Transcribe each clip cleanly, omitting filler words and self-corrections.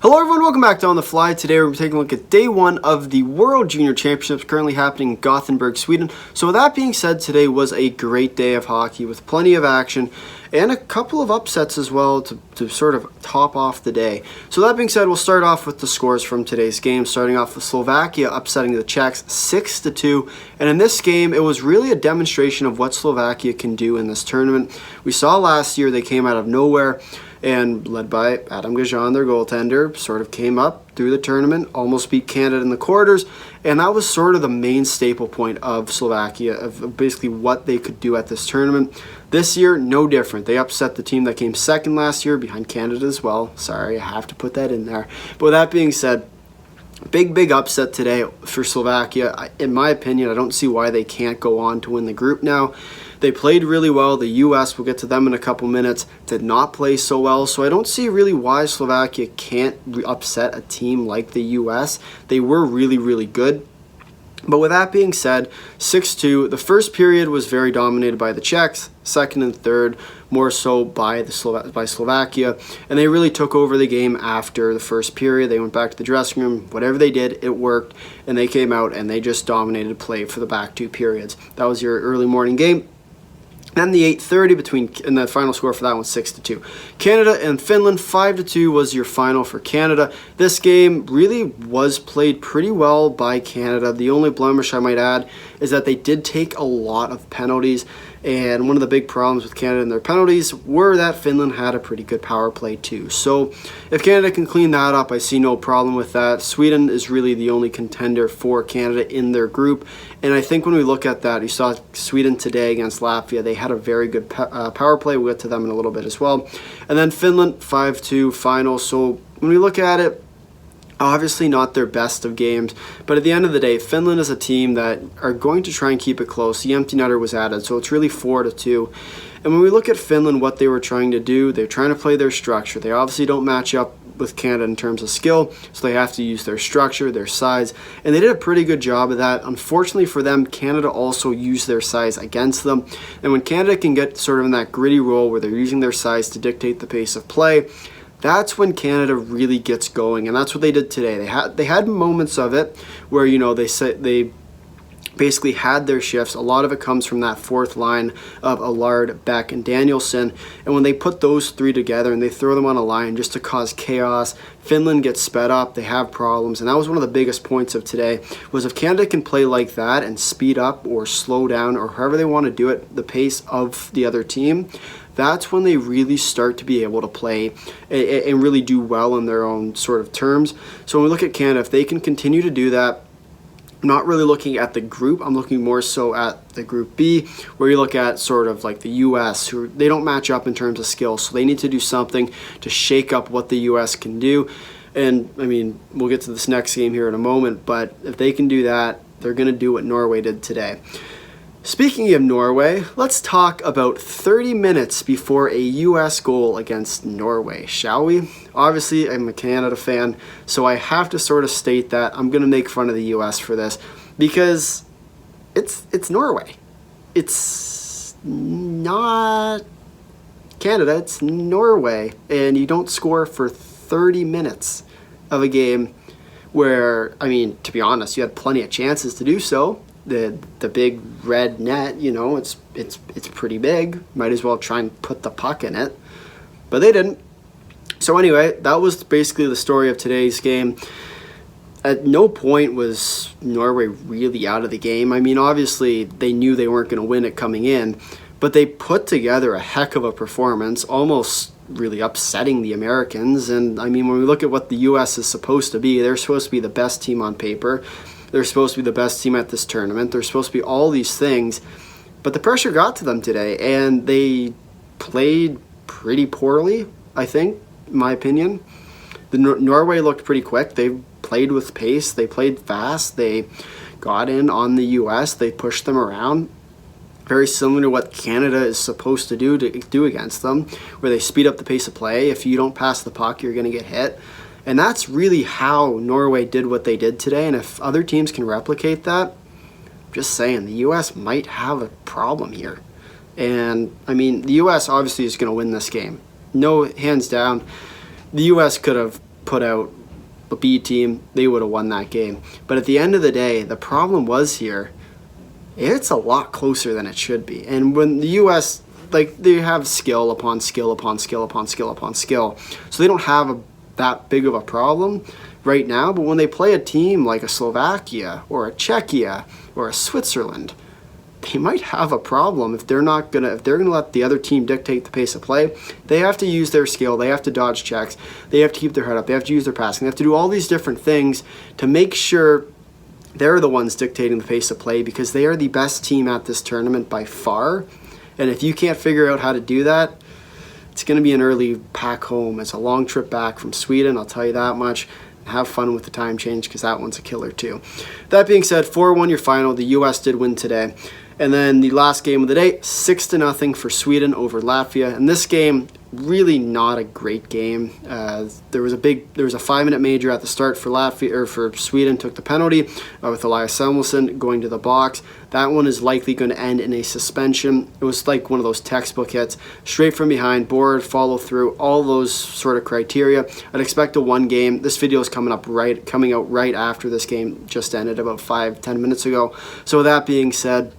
Hello everyone, welcome back to On the Fly. Today we're taking a look at day one of the World Junior Championships currently happening in Gothenburg, Sweden. So with that being said, today was a great day of hockey with plenty of action and a couple of upsets as well to sort of top off the day. So that being said, we'll start off with the scores from today's game, starting off with Slovakia upsetting the Czechs 6-2. And in this game, it was really a demonstration of what Slovakia can do in this tournament. We saw last year they came out of nowhere, and led by Adam Gajan, their goaltender, sort of came up through the tournament, almost beat Canada in the quarters, and that was sort of the main staple point of Slovakia, of basically what they could do at this tournament. This year, no different. They upset the team that came second last year, behind Canada as well. Sorry, I have to put that in there. But with that being said, big upset today for Slovakia. In my opinion, I don't see why they can't go on to win the group now. They played really well. The U.S., we'll get to them in a couple minutes, did not play so well. So I don't see really why Slovakia can't upset a team like the U.S. They were really good. But with that being said, 6-2, the first period was very dominated by the Czechs, second and third more so by Slovakia, and they really took over the game after the first period. They went back to the dressing room. Whatever they did, it worked, and they came out and they just dominated play for the back two periods. That was your early morning game. And the 8:30 and the final score for that one 6-2. Canada and Finland 5-2 was your final for Canada. This game really was played pretty well by Canada. The only blemish I might add is that they did take a lot of penalties, and one of the big problems with Canada and their penalties were that Finland had a pretty good power play too. So if Canada can clean that up, I see no problem with that. Sweden is really the only contender for Canada in their group, and I think when we look at that, you saw Sweden today against Latvia. They had a very good power play. We'll get to them in a little bit as well. And then Finland 5-2 final. So when we look at it, obviously not their best of games, but at the end of the day, Finland is a team that are going to try and keep it close. The empty netter was added, so it's really 4-2. And when we look at Finland, what they were trying to do, they're trying to play their structure. They obviously don't match up with Canada in terms of skill, so they have to use their structure, their size, and they did a pretty good job of that. Unfortunately for them, Canada also used their size against them, and when Canada can get sort of in that gritty role where they're using their size to dictate the pace of play, that's when Canada really gets going, and that's what they did today. They had moments of it where, you know, they basically had their shifts. A lot of it comes from that fourth line of Allard, Beck, and Danielson. And when they put those three together and they throw them on a line just to cause chaos, Finland gets sped up, they have problems. And that was one of the biggest points of today, was if Canada can play like that and speed up or slow down or however they want to do it, the pace of the other team, that's when they really start to be able to play and really do well in their own sort of terms. So when we look at Canada, if they can continue to do that, I'm not really looking at the group, I'm looking more so at the Group B, where you look at sort of like the U.S., who they don't match up in terms of skill, so they need to do something to shake up what the U.S. can do. And, I mean, we'll get to this next game here in a moment, but if they can do that, they're going to do what Norway did today. Speaking of Norway, let's talk about 30 minutes before a U.S. goal against Norway, shall we? Obviously, I'm a Canada fan, so I have to sort of state that I'm going to make fun of the U.S. for this, because it's Norway. It's not Canada, it's Norway, and you don't score for 30 minutes of a game where, I mean, to be honest, you had plenty of chances to do so. The big red net, you know, it's pretty big. Might as well try and put the puck in it, but they didn't. So anyway, that was basically the story of today's game. At no point was Norway really out of the game. I mean, obviously they knew they weren't going to win it coming in, but they put together a heck of a performance, almost really upsetting the Americans. And I mean, when we look at what the U.S. is supposed to be, they're supposed to be the best team on paper. They're supposed to be the best team at this tournament. They're supposed to be all these things. But the pressure got to them today, and they played pretty poorly, I think, in my opinion. Norway looked pretty quick. They played with pace. They played fast. They got in on the U.S. They pushed them around. Very similar to what Canada is supposed to do against them, where they speed up the pace of play. If you don't pass the puck, you're going to get hit. And that's really how Norway did what they did today. And if other teams can replicate that, just saying, the U.S. might have a problem here. And, I mean, the U.S. obviously is going to win this game. No, hands down. The U.S. could have put out the B team, they would have won that game. But at the end of the day, the problem was here, it's a lot closer than it should be. And when the U.S., like, they have skill upon skill upon skill upon skill upon skill, so they don't have that big of a problem right now. But when they play a team like a Slovakia or a Czechia or a Switzerland, they might have a problem if they're gonna let the other team dictate the pace of play. They have to use their skill, they have to dodge checks, they have to keep their head up, they have to use their passing, they have to do all these different things to make sure they're the ones dictating the pace of play, because they are the best team at this tournament by far. And if you can't figure out how to do that, it's going to be an early pack home. It's a long trip back from Sweden, I'll tell you that much. Have fun with the time change, because that one's a killer too. That being said, 4-1 your final. The U.S. did win today. And then the last game of the day, 6-0 for Sweden over Latvia. And this game, really not a great game. There was a 5-minute major at the start for Latvia, or for Sweden, took the penalty with Iihf Samuelsson going to the box. That one is likely going to end in a suspension. It was like one of those textbook hits, straight from behind, board, follow through, all those sort of criteria. I'd expect a 1 game. This video is coming out right after this game just ended about 5-10 minutes ago. So with that being said,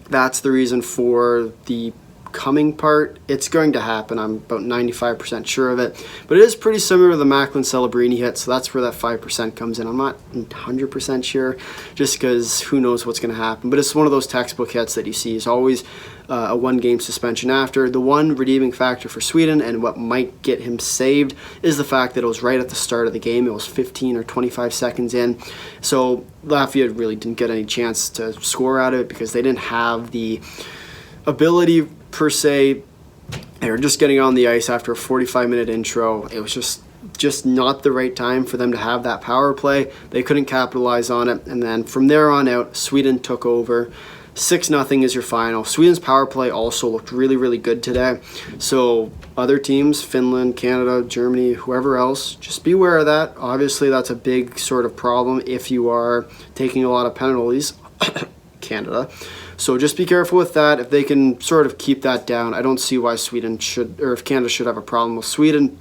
that's the reason for the coming part. It's going to happen. I'm about 95% sure of it. But it is pretty similar to the Macklin Celebrini hit, so that's where that 5% comes in. I'm not 100% sure, just because who knows what's going to happen. But it's one of those textbook hits that you see is always a 1-game suspension after. The one redeeming factor for Sweden, and what might get him saved, is the fact that it was right at the start of the game. It was 15 or 25 seconds in. So Latvia really didn't get any chance to score out of it, because they didn't have the ability per se. They were just getting on the ice after a 45-minute intro. It was just not the right time for them to have that power play. They couldn't capitalize on it. And then from there on out, Sweden took over. 6-0 is your final. Sweden's power play also looked really, really good today. So other teams, Finland, Canada, Germany, whoever else, just be aware of that. Obviously, that's a big sort of problem if you are taking a lot of penalties. Canada. So just be careful with that. If they can sort of keep that down, I don't see why Sweden should, or if Canada should have a problem with Sweden.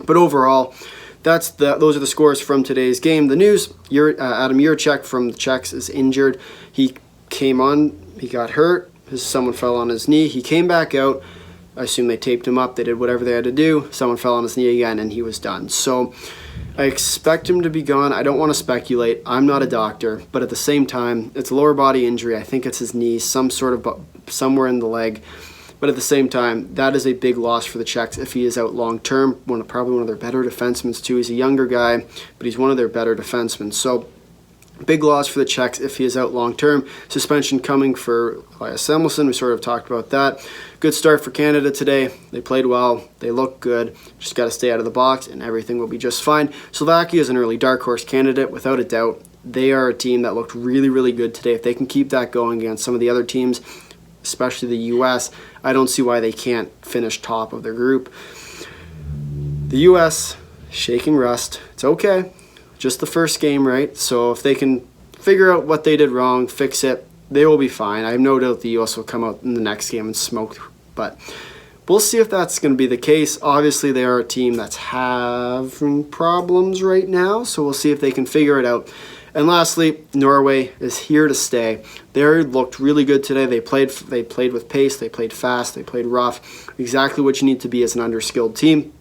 But overall, those are the scores from today's game. The news, Adam Jurček from the Czechs is injured. He came on, he got hurt, someone fell on his knee, he came back out. I assume they taped him up, they did whatever they had to do, someone fell on his knee again, and he was done. So I expect him to be gone. I don't want to speculate. I'm not a doctor, but at the same time, it's a lower body injury. I think it's his knee, somewhere in the leg. But at the same time, that is a big loss for the Czechs if he is out long term. Probably one of their better defensemen too. He's a younger guy, but he's one of their better defensemen. So big loss for the Czechs if he is out long term. Suspension coming for Iihf Samuelsson. We sort of talked about that. Good start for Canada today. They played well. They look good. Just got to stay out of the box and everything will be just fine. Slovakia is an early dark horse candidate without a doubt. They are a team that looked really, really good today. If they can keep that going against some of the other teams, especially the U.S., I don't see why they can't finish top of their group. The U.S. shaking rust. It's okay. Just the first game, right? So if they can figure out what they did wrong, fix it, they will be fine. I have no doubt the U.S. will come out in the next game and smoke, but we'll see if that's going to be the case. Obviously, they are a team that's having problems right now, so we'll see if they can figure it out. And lastly, Norway is here to stay. They looked really good today. They played with pace, they played fast, they played rough. Exactly what you need to be as an underskilled team.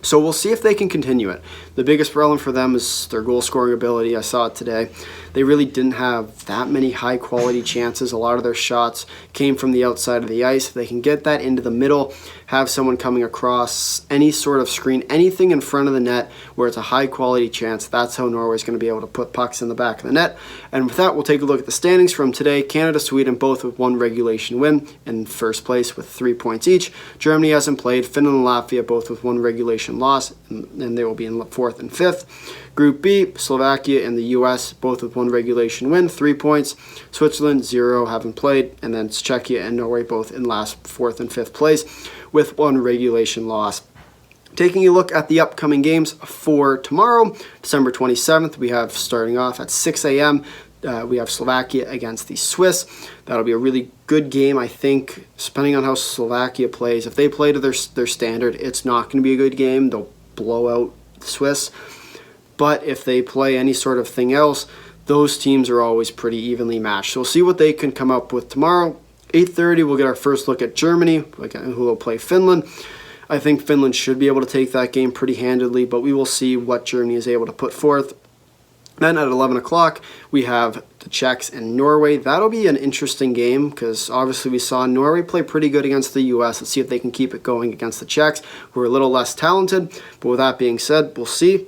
So we'll see if they can continue it. The biggest problem for them is their goal scoring ability. I saw it today. They really didn't have that many high quality chances. A lot of their shots came from the outside of the ice. If they can get that into the middle, have someone coming across, any sort of screen, anything in front of the net where it's a high quality chance, that's how Norway's going to be able to put pucks in the back of the net. And with that, we'll take a look at the standings from today. Canada, Sweden, both with 1 regulation win in first place with 3 points each. Germany hasn't played. Finland and Latvia both with 1 regulation loss, and they will be in 4th and 5th. Group B, Slovakia and the U.S. both with 1 regulation win, 3 points. Switzerland, 0, haven't played. And then Czechia and Norway both in last 4th and 5th place with 1 regulation loss. Taking a look at the upcoming games for tomorrow, December 27th, we have starting off at 6 a.m. We have Slovakia against the Swiss. That'll be a really good game, I think, depending on how Slovakia plays. If they play to their standard, it's not going to be a good game. They'll blow out the Swiss. But if they play any sort of thing else, those teams are always pretty evenly matched. So we'll see what they can come up with tomorrow. 8:30, we'll get our first look at Germany, who will play Finland. I think Finland should be able to take that game pretty handedly, but we will see what Germany is able to put forth. Then at 11 o'clock, we have the Czechs and Norway. That'll be an interesting game because obviously we saw Norway play pretty good against the U.S. Let's see if they can keep it going against the Czechs, who are a little less talented. But with that being said, we'll see.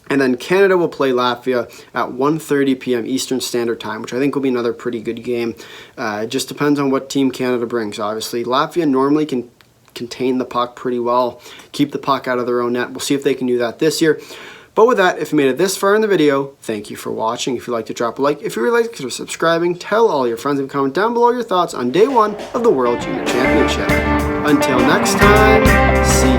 And then Canada will play Latvia at 1:30 p.m. Eastern Standard Time, which I think will be another pretty good game. It just depends on what team Canada brings, obviously. Latvia normally can contain the puck pretty well, keep the puck out of their own net. We'll see if they can do that this year. But with that, if you made it this far in the video, thank you for watching. If you'd like to drop a like, if you really like, consider subscribing. Tell all your friends and comment down below your thoughts on day 1 of the World Junior Championship. Until next time, see you.